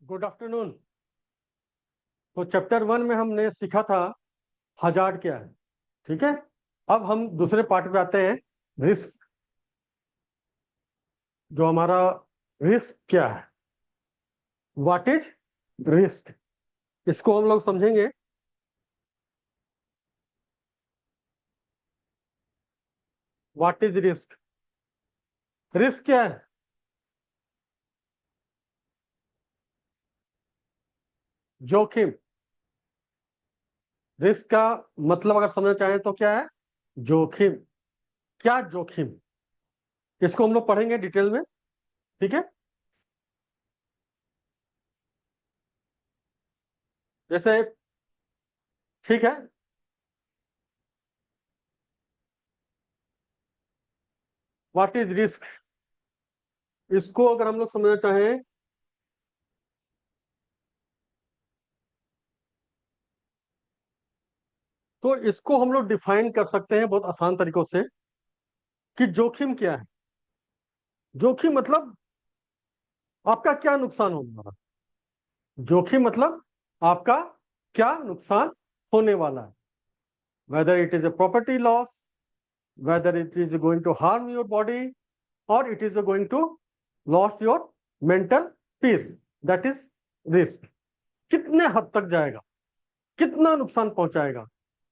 Good afternoon. तो chapter 1 में हमने सीखा था हजार्ड क्या है। ठीक है, अब हम दूसरे पार्ट पे आते हैं, रिस्क। जो हमारा रिस्क क्या है, व्हाट इज रिस्क, इसको हम लोग समझेंगे। व्हाट इज रिस्क, रिस्क क्या है? जोखिम। रिस्क का मतलब अगर समझना चाहें तो क्या है? जोखिम। क्या जोखिम, इसको हम लोग पढ़ेंगे डिटेल में। ठीक है, जैसे, ठीक है, व्हाट इज रिस्क, इसको अगर हम लोग समझना चाहें तो इसको हम लोग डिफाइन कर सकते हैं बहुत आसान तरीकों से कि जोखिम क्या है। जोखिम मतलब आपका क्या नुकसान होने वाला। जोखिम मतलब आपका क्या नुकसान होने वाला है, whether it is a property loss, whether it is going to harm your body, और it is going to loss your mental peace, that is risk. कितने हद तक जाएगा, कितना नुकसान पहुंचाएगा,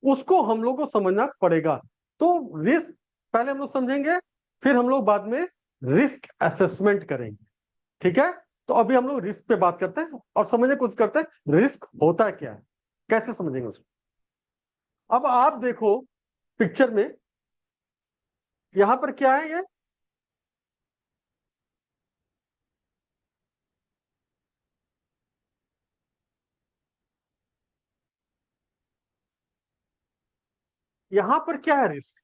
उसको हम लोग को समझना पड़ेगा। तो रिस्क पहले हम लोग समझेंगे, फिर हम लोग बाद में रिस्क असेसमेंट करेंगे। ठीक है, तो अभी हम लोग रिस्क पे बात करते हैं और समझने की कोशिश करते हैं रिस्क होता है क्या है, कैसे समझेंगे उसको। अब आप देखो पिक्चर में, यहां पर क्या है, ये यहां पर क्या है रिस्क,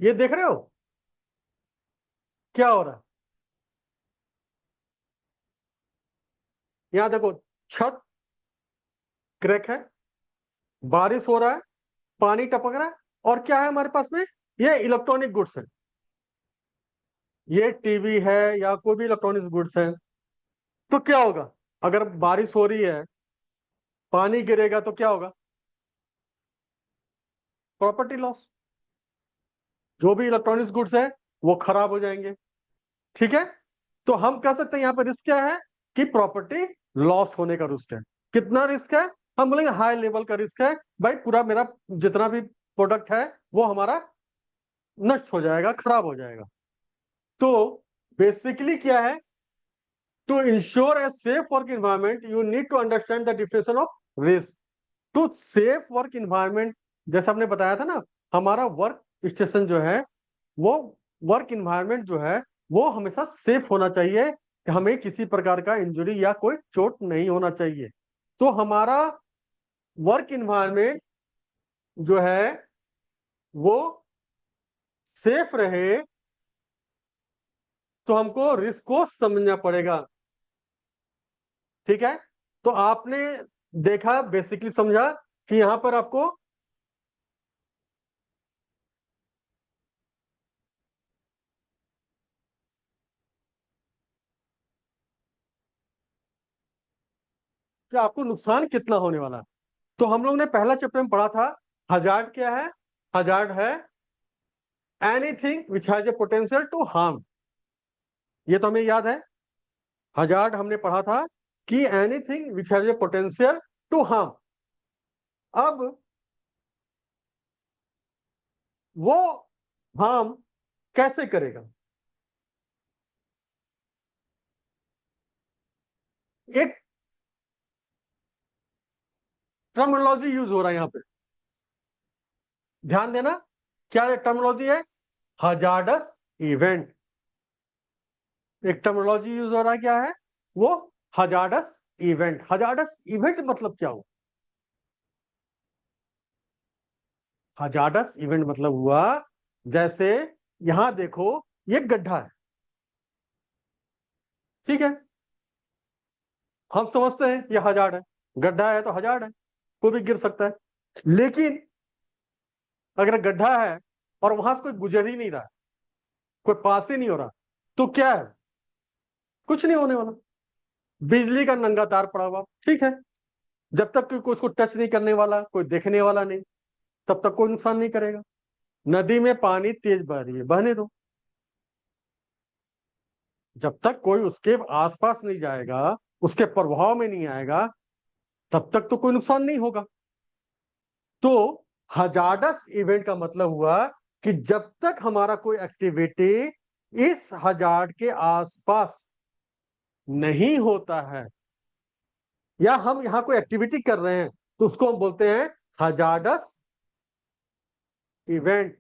ये देख रहे हो क्या हो रहा है? यहां देखो, छत क्रैक है, बारिश हो रहा है, पानी टपक रहा है, और क्या है हमारे पास में, ये इलेक्ट्रॉनिक गुड्स है, ये टीवी है या कोई भी इलेक्ट्रॉनिक गुड्स है। तो क्या होगा, अगर बारिश हो रही है, पानी गिरेगा तो क्या होगा? Property loss. जो भी इलेक्ट्रॉनिक्स गुड्स है वो खराब हो जाएंगे। ठीक है, तो हम कह सकते हैं यहाँ पे रिस्क क्या है कि प्रॉपर्टी लॉस होने का रिस्क है। कितना रिस्क है? हम बोलेंगे हाई लेवल का रिस्क है, भाई पूरा मेरा जितना भी प्रोडक्ट है वो हमारा नष्ट हो जाएगा, खराब हो जाएगा। तो बेसिकली क्या है, to ensure a safe work environment you need to understand the definition of risk. To safe work environment, जैसा हमने बताया था ना, हमारा वर्क स्टेशन जो है, वो वर्क इन्वायरमेंट जो है वो हमेशा सेफ होना चाहिए, कि हमें किसी प्रकार का इंजरी या कोई चोट नहीं होना चाहिए। तो हमारा वर्क इन्वायरमेंट जो है वो सेफ रहे, तो हमको रिस्क को समझना पड़ेगा। ठीक है, तो आपने देखा, बेसिकली समझा कि यहां पर आपको कि आपको नुकसान कितना होने वाला है। तो हम लोग ने पहला चैप्टर में पढ़ा था हजार्ड क्या है। हजार्ड है anything which has a potential to harm, ये तो हमें याद है। हजार्ड हमने पढ़ा था कि anything which has a potential to harm. अब वो हार्म कैसे करेगा? एक टर्मिनोलॉजी यूज हो रहा है यहां पे, ध्यान देना। क्या टर्मिनोलॉजी है? Hazardous event. एक टर्मिनोलॉजी यूज हो रहा है, क्या है वो? Hazardous event. हजार्डस इवेंट मतलब क्या हो? हजार्डस इवेंट मतलब हुआ, जैसे यहां देखो, ये गड्ढा है। ठीक है, हम समझते हैं ये हजार्ड है, गड्ढा है तो हजार्ड है, कोई भी गिर सकता है। लेकिन अगर गड्ढा है और वहां से कोई गुजर ही नहीं रहा है, कोई पास ही नहीं हो रहा, तो क्या है? कुछ नहीं होने वाला। बिजली का नंगा तार पड़ा हुआ, ठीक है, जब तक कि कोई उसको टच नहीं करने वाला, कोई देखने वाला नहीं, तब तक कोई नुकसान नहीं करेगा। नदी में पानी तेज बह रही है, बहने दो, जब तक कोई उसके आसपास नहीं जाएगा, उसके प्रभाव में नहीं आएगा, तब तक तो कोई नुकसान नहीं होगा। तो हजार्डस इवेंट का मतलब हुआ कि जब तक हमारा कोई एक्टिविटी इस हजार्ड के आसपास नहीं होता है, या हम यहां कोई एक्टिविटी कर रहे हैं, तो उसको हम बोलते हैं हजार्डस इवेंट।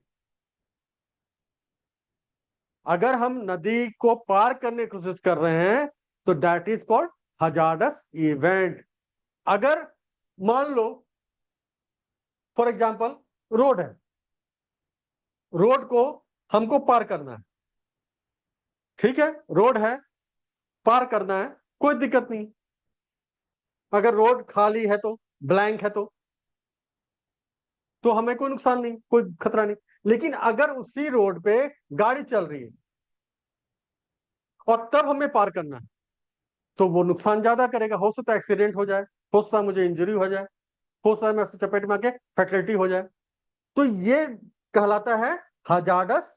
अगर हम नदी को पार करने की कोशिश कर रहे हैं, तो that is called hazardous event. अगर मान लो फॉर एग्जांपल रोड है, रोड को हमको पार करना है, ठीक है, रोड है, पार करना है, कोई दिक्कत नहीं। अगर रोड खाली है तो, ब्लैंक है तो हमें कोई नुकसान नहीं, कोई खतरा नहीं। लेकिन अगर उसी रोड पे गाड़ी चल रही है और तब हमें पार करना है, तो वो नुकसान ज्यादा करेगा। हो सकता है एक्सीडेंट हो जाए, हो सकता है मुझे इंजरी हो जाए, हो सकता है मैं उसकी चपेट में आके फैटलिटी हो जाए। तो ये कहलाता है हजार्डस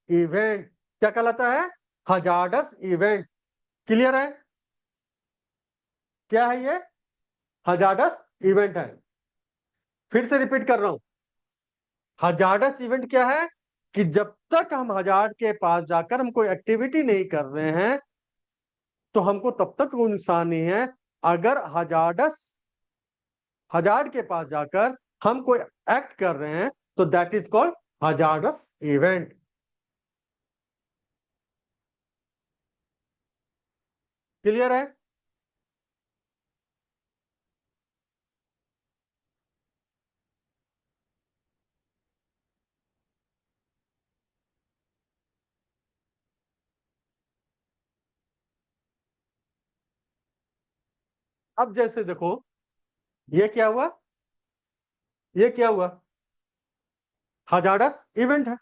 इवेंट। क्या कहलाता है? Hazardous event. क्लियर है? क्या है ये? हजार्डस इवेंट है। फिर से रिपीट कर रहा हूं, हजार्डस इवेंट क्या है? कि जब तक हम हजार्ड के पास जाकर हम कोई एक्टिविटी नहीं कर रहे हैं, तो हमको तब तक कोई नुकसान नहीं है। अगर हजार्ड के पास जाकर हम कोई एक्ट कर रहे हैं, तो that is called hazardous event. Clear है? अब जैसे देखो, ये क्या हुआ, ये क्या हुआ, हजार्डस इवेंट है,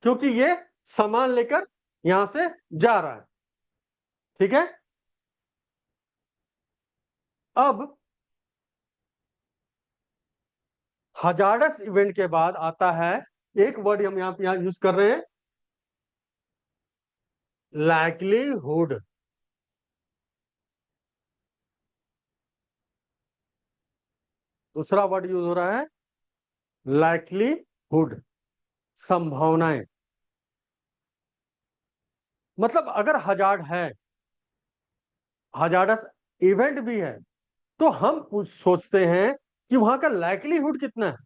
क्योंकि ये सामान लेकर यहां से जा रहा है, ठीक है। अब हजार्डस इवेंट के बाद आता है एक वर्ड हम यहां यूज कर रहे हैं, लाइक्लीहुड। दूसरा वर्ड यूज हो रहा है लाइक्लीहुड, संभावनाएं। मतलब अगर हजार्ड है, हजार्डस इवेंट भी है, तो हम कुछ सोचते हैं कि वहां का लाइक्लीहुड कितना है,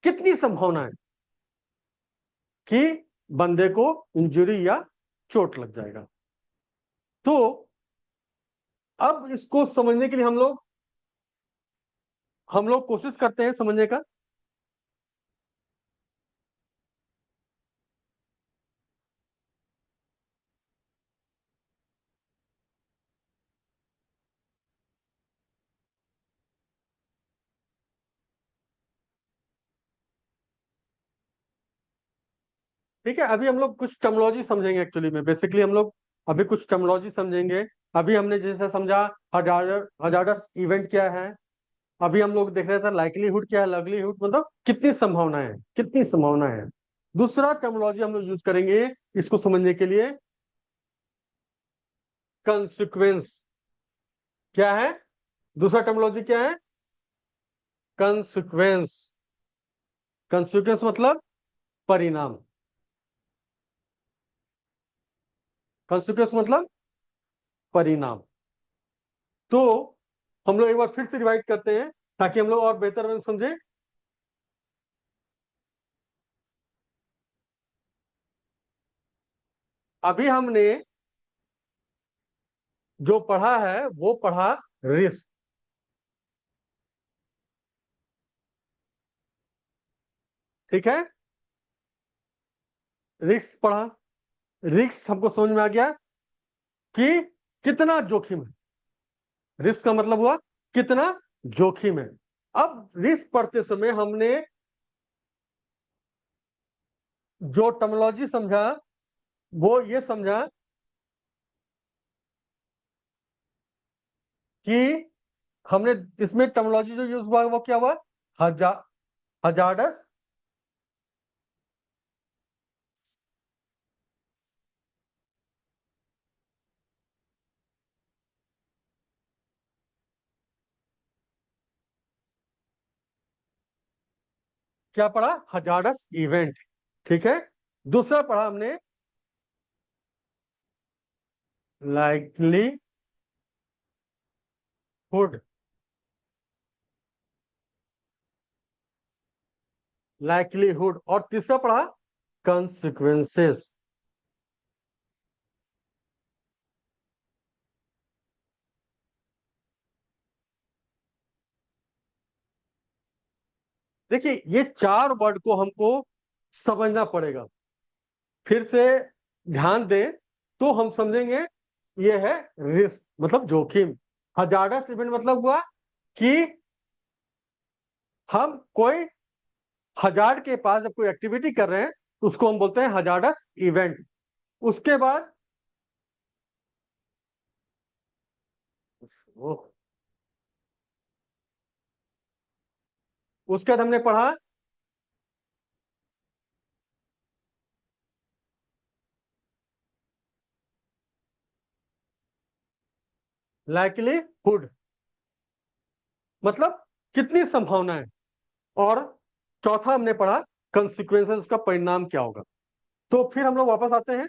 कितनी संभावना है कि बंदे को इंजरी या चोट लग जाएगा। तो अब इसको समझने के लिए हम लोग कोशिश करते हैं समझने का। ठीक है, अभी हम लोग कुछ टर्मिनोलॉजी समझेंगे। एक्चुअली में बेसिकली हम लोग अभी कुछ टर्मिनोलॉजी समझेंगे। अभी हमने जैसे समझा हजार्डस इवेंट क्या है, अभी हम लोग देख रहे थे लाइकलीहुड क्या है। लाइकलीहुड मतलब कितनी संभावना है, कितनी संभावना है। दूसरा टर्मिनोलॉजी हम लोग यूज करेंगे इसको समझने के लिए, कंसिक्वेंस। क्या है दूसरा टर्मिनोलॉजी? क्या है? कंसिक्वेंस। कंसिक्वेंस मतलब परिणाम। कंसिक्वेंस मतलब परिणाम। तो हम लोग एक बार फिर से रिवाइज करते हैं ताकि हम लोग और बेहतर में समझे। अभी हमने जो पढ़ा है वो पढ़ा रिस्क, ठीक है, रिस्क पढ़ा। रिस्क हमको समझ में आ गया कि कितना जोखिम है। रिस्क का मतलब हुआ कितना जोखिम है। अब रिस्क पढ़ते समय हमने जो टर्मिनोलॉजी समझा वो ये समझा कि हमने इसमें टर्मिनोलॉजी जो यूज हुआ वो क्या हुआ, हजार्डस, क्या पढ़ा, हजार्डस इवेंट। ठीक है, दूसरा पढ़ा हमने लाइकलीहुड, लाइकलीहुड, और तीसरा पढ़ा कंसिक्वेंसेस। देखिए ये चार वर्ड को हमको समझना पड़ेगा, फिर से ध्यान दें तो हम समझेंगे। ये है रिस्क मतलब जोखिम, हजार्डस इवेंट मतलब हुआ कि हम कोई हजार्ड के पास जब कोई एक्टिविटी कर रहे हैं तो उसको हम बोलते हैं हजार्डस इवेंट। उसके बाद वो उसके बाद हमने पढ़ा लाइकलीहुड मतलब कितनी संभावना है, और चौथा हमने पढ़ा कंसिक्वेंसेस, उसका परिणाम क्या होगा। तो फिर हम लोग वापस आते हैं।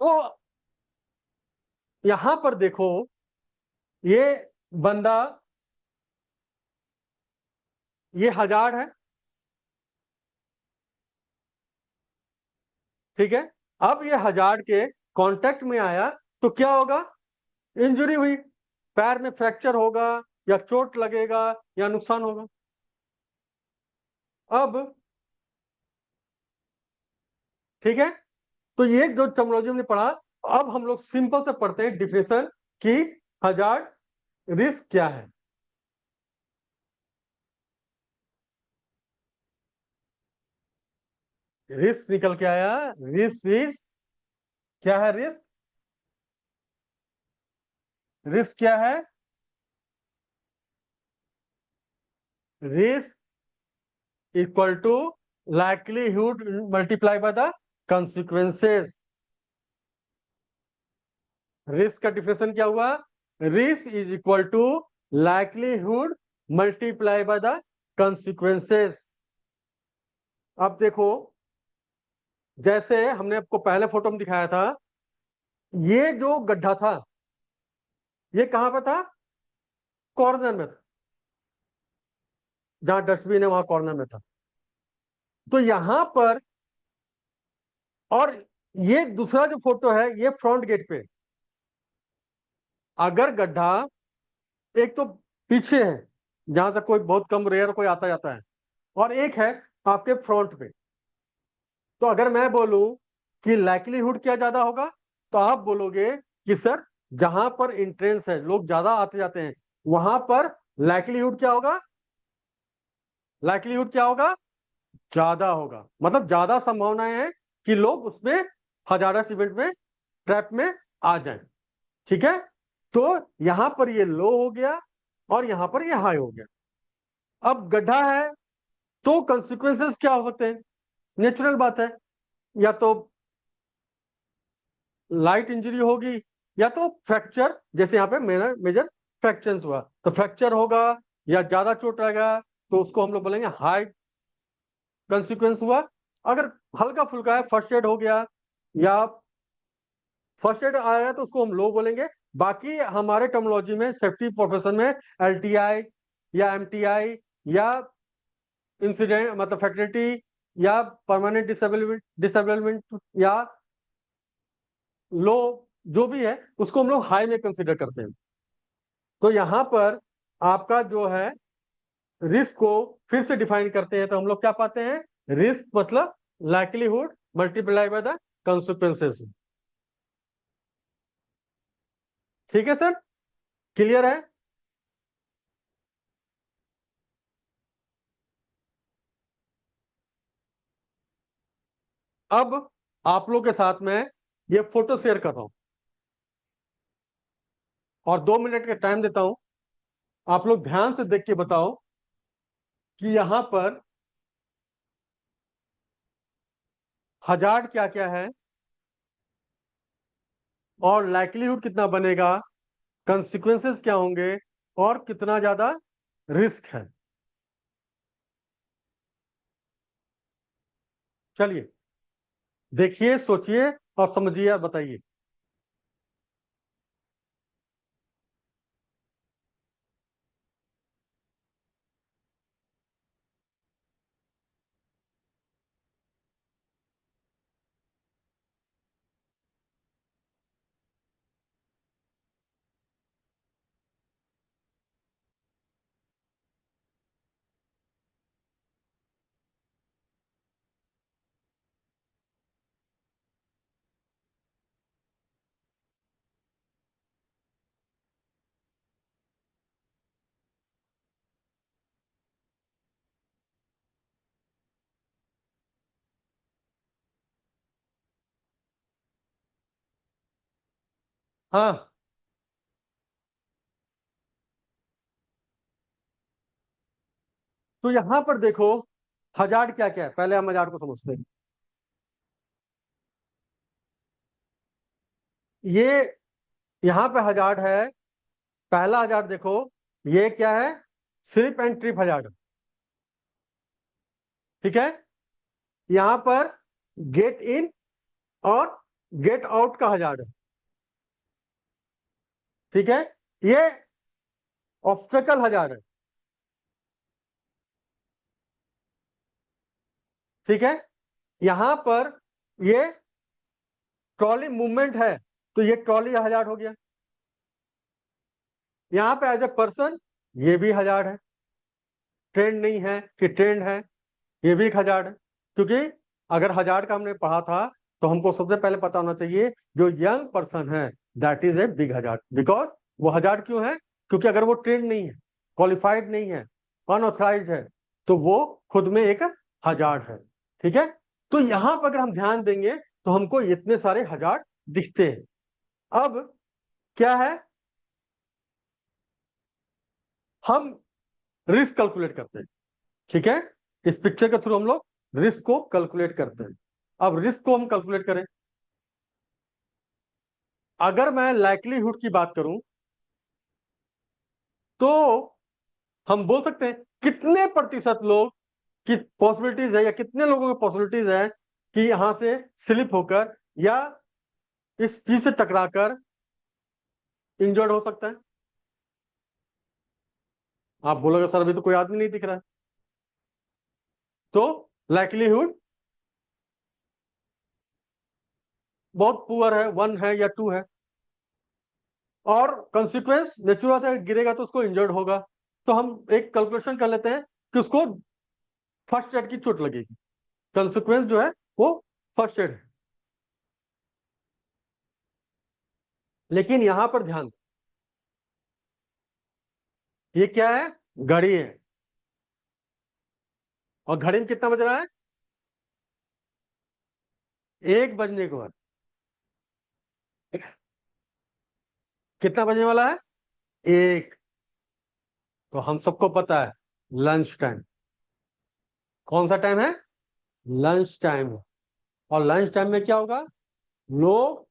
तो यहां पर देखो, ये बंदा, ये हजार्ड है, ठीक है। अब ये हजार्ड के कांटेक्ट में आया तो क्या होगा, इंजरी हुई, पैर में फ्रैक्चर होगा या चोट लगेगा या नुकसान होगा। अब ठीक है, तो ये जो टर्मिनोलॉजी हमने पढ़ा, अब हम लोग सिंपल से पढ़ते हैं डिफिनेशन कि हजार्ड रिस्क क्या है। रिस्क निकल के आया, रिस्क इज, क्या है रिस्क, रिस्क क्या है, risk equal to likelihood multiply by the consequences। Risk का डिफिनेशन क्या हुआ, risk is equal to likelihood multiply by the consequences। अब देखो, जैसे हमने आपको पहले फोटो में दिखाया था, ये जो गड्ढा था ये कहां पर था, कॉर्नर में था, जहां डस्टबिन है वहां कॉर्नर में था। तो यहां पर, और ये दूसरा जो फोटो है ये फ्रंट गेट पे, अगर गड्ढा एक तो पीछे है जहां से कोई बहुत कम रेयर कोई आता जाता है, और एक है आपके फ्रंट पे, तो अगर मैं बोलूं कि लाइक्लीहुड क्या ज्यादा होगा, तो आप बोलोगे कि सर जहां पर इंट्रेंस है, लोग ज्यादा आते जाते हैं, वहां पर लाइक्लीहुड क्या होगा, लाइक्लीहुड क्या होगा, ज्यादा होगा, मतलब ज्यादा संभावनाएं हैं कि लोग उसमें हजारस इवेंट में, ट्रैप में आ जाएं। ठीक है, तो यहां पर ये लो हो गया और यहां पर ये हाई हो गया। अब गड्ढा है तो कंसिक्वेंसेस क्या हो सकते हैं, नेचुरल बात है, या तो लाइट इंजरी होगी या तो फ्रैक्चर, जैसे यहाँ पे मेजर मेजर फ्रैक्चर हुआ तो फ्रैक्चर होगा या ज्यादा चोट आएगा, तो उसको हम लोग बोलेंगे हाई कंसिक्वेंस हुआ। अगर हल्का फुल्का है, फर्स्ट एड हो गया या फर्स्ट एड आएगा, तो उसको हम लो बोलेंगे। बाकी हमारे टर्मिनोलॉजी में सेफ्टी प्रोफेशन में एलटीआई या एमटीआई या इंसिडेंट मतलब फैकल्टी या परमानेंट डिसेबलमेंट या लो, जो भी है उसको हम लोग हाई में कंसिडर करते हैं। तो यहां पर आपका जो है रिस्क को फिर से डिफाइन करते हैं, तो हम लोग क्या पाते हैं, रिस्क मतलब likelihood multiply by the consequences. ठीक है सर, क्लियर है। अब आप लोग के साथ में ये फोटो शेयर कर रहा हूं और 2 मिनट का टाइम देता हूं। आप लोग ध्यान से देख के बताओ कि यहां पर हजार्ड क्या क्या है और लाइक्लीहुड कितना बनेगा, कंसिक्वेंसेस क्या होंगे और कितना ज्यादा रिस्क है। चलिए देखिए, सोचिए और समझिए और बताइए। हाँ, तो यहां पर देखो हजार्ड क्या क्या है, पहले हम हजार्ड को समझते हैं। ये यहां पे हजार्ड है, पहला हजार्ड देखो, ये क्या है, स्लिप एंड ट्रिप हजार्ड। ठीक है, यहां पर गेट इन और गेट आउट का हजार्ड है। ठीक है, ये ऑब्स्टेकल हजार्ड है। ठीक है, यहां पर ये ट्रॉली मूवमेंट है, तो ये ट्रॉली हजार्ड हो गया। यहां पे एज ए पर्सन, ये भी हजार्ड है। ट्रेंड नहीं है कि ट्रेंड है, ये भी एक हजार्ड है। क्योंकि अगर हजार्ड का हमने पढ़ा था तो हमको सबसे पहले पता होना चाहिए जो यंग पर्सन है that is a big hazard. Because वो हजार्ड क्यों है, क्योंकि अगर वो ट्रेंड नहीं है, क्वालिफाइड नहीं है, अनऑथराइज है, तो वो खुद में एक हजार्ड है। ठीक है, तो यहां पर अगर हम ध्यान देंगे तो हमको इतने सारे हजार्ड दिखते हैं। अब क्या है, हम रिस्क कैलकुलेट करते हैं। ठीक है, इस पिक्चर के थ्रू हम लोग रिस्क को कैलकुलेट करते हैं। अब रिस्क को हम कैलकुलेट करें, अगर मैं लाइक्लीहुड की बात करूं तो हम बोल सकते हैं कितने प्रतिशत लोग की पॉसिबिलिटीज है या कितने लोगों की पॉसिबिलिटीज है कि यहां से स्लिप होकर या इस चीज से टकराकर इंजर्ड हो सकता है। आप बोलोगे सर अभी तो कोई आदमी नहीं दिख रहा है, तो लाइक्लीहुड बहुत पुअर है, 1 है या 2 है। और कंसिक्वेंस नेचुरल है, गिरेगा तो उसको इंजर्ड होगा। तो हम एक कैलकुलेशन कर लेते हैं कि उसको फर्स्ट एड की चोट लगेगी। कंसिक्वेंस जो है वो फर्स्ट एड है। लेकिन यहां पर ध्यान, ये क्या है, घड़ी है, और घड़ी में कितना बज रहा है, 1 बजने को है। कितना बजने वाला है, 1। तो हम सबको पता है लंच टाइम। कौन सा टाइम है, लंच टाइम है। और लंच टाइम में क्या होगा, लोग,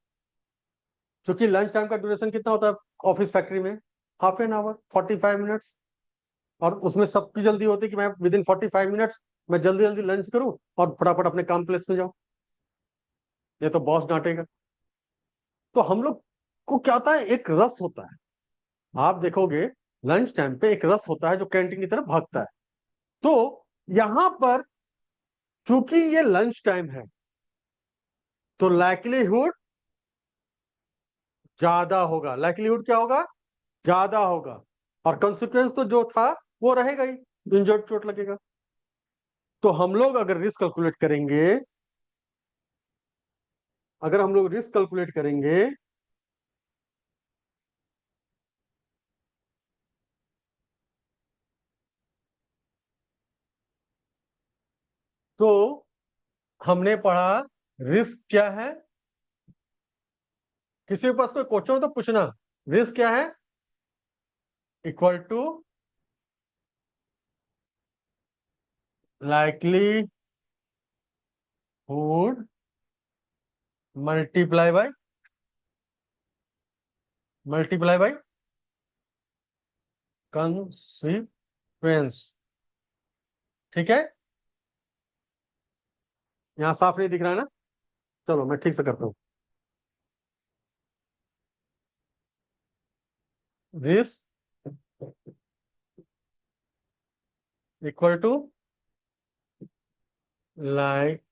चूंकि लंच टाइम का ड्यूरेशन कितना होता है ऑफिस फैक्ट्री में, ½ एन आवर, 45 मिनट्स। और उसमें सबकी जल्दी होती है कि मैं विद इन 45 मिनट्स मैं जल्दी जल्दी लंच करूं और फटाफट अपने काम प्लेस में जाऊं, ये तो बॉस डांटेगा। तो हम लोग को क्या होता है, एक रस होता है। आप देखोगे लंच टाइम पे एक रस होता है जो कैंटीन की तरफ भागता है। तो यहां पर चूंकि ये लंच टाइम है तो लाइक्लीहुड ज्यादा होगा। लाइक्लीहुड क्या होगा, ज्यादा होगा। और कंसिक्वेंस तो जो था वो रहेगा ही, इंजर्ड, चोट लगेगा। तो हम लोग अगर रिस्क कैलकुलेट करेंगे, अगर हम लोग रिस्क कैलकुलेट करेंगे तो हमने पढ़ा रिस्क क्या है, किसी के पास कोई क्वेश्चन हो तो पूछना। रिस्क क्या है, equal to likelihood multiply by consequence. ठीक है, यहां साफ नहीं दिख रहा है ना, चलो मैं ठीक से करता हूं। Risk equal to like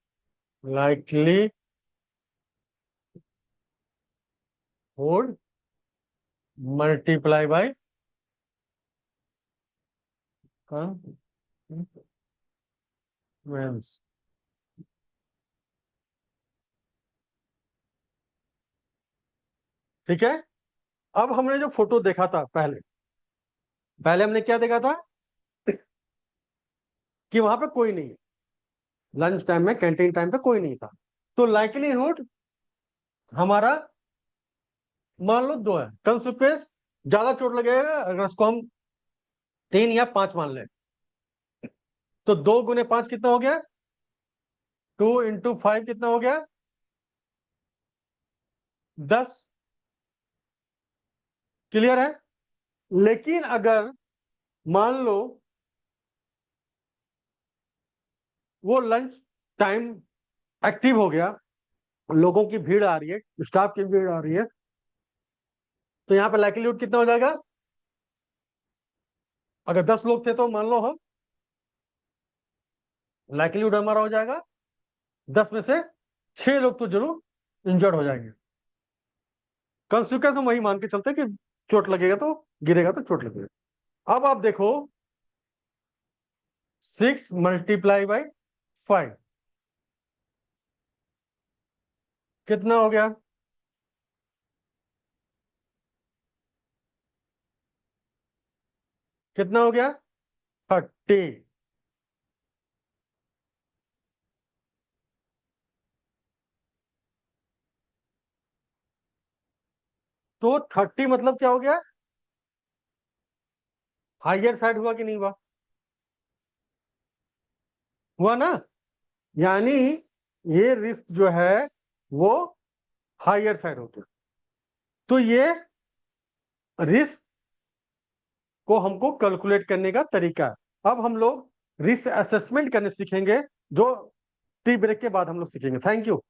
likelihood multiply by consequence. ठीक है, अब हमने जो फोटो देखा था पहले पहले हमने क्या देखा था कि वहां पे कोई नहीं है, लंच टाइम में कैंटीन टाइम पे कोई नहीं था। तो लाइकलीहुड हमारा मान लो 2 है, कंसिक्वेंस ज्यादा चोट लगेगा अगर उसको हम 3 या 5 मान लें। तो 2 × 5 कितना हो गया, 2 × 5 कितना हो गया, 10। क्लियर है। लेकिन अगर मान लो वो लंच टाइम एक्टिव हो गया, लोगों की भीड़ आ रही है, स्टाफ की भीड़ आ रही है, तो यहाँ पे लाइक्लीहुड कितना हो जाएगा, अगर 10 लोग थे तो मान लो हम, लाइक्लीहुड हमारा हो जाएगा 10 में से 6 लोग तो जरूर इंजर्ड हो जाएंगे। कंसिक्वेंस हम वही मान के चलते कि चोट लगेगा तो गिरेगा तो चोट लगेगा। अब आप देखो 6 × 5 कितना हो गया, कितना हो गया, 30। तो 30 मतलब क्या हो गया, हाइयर साइड हुआ कि नहीं हुआ, हुआ ना। यानी ये रिस्क जो है वो हाइयर साइड होता है। तो ये रिस्क को हमको कैलकुलेट करने का तरीका है। अब हम लोग रिस्क असेसमेंट करने सीखेंगे, जो टी ब्रेक के बाद हम लोग सीखेंगे। Thank you.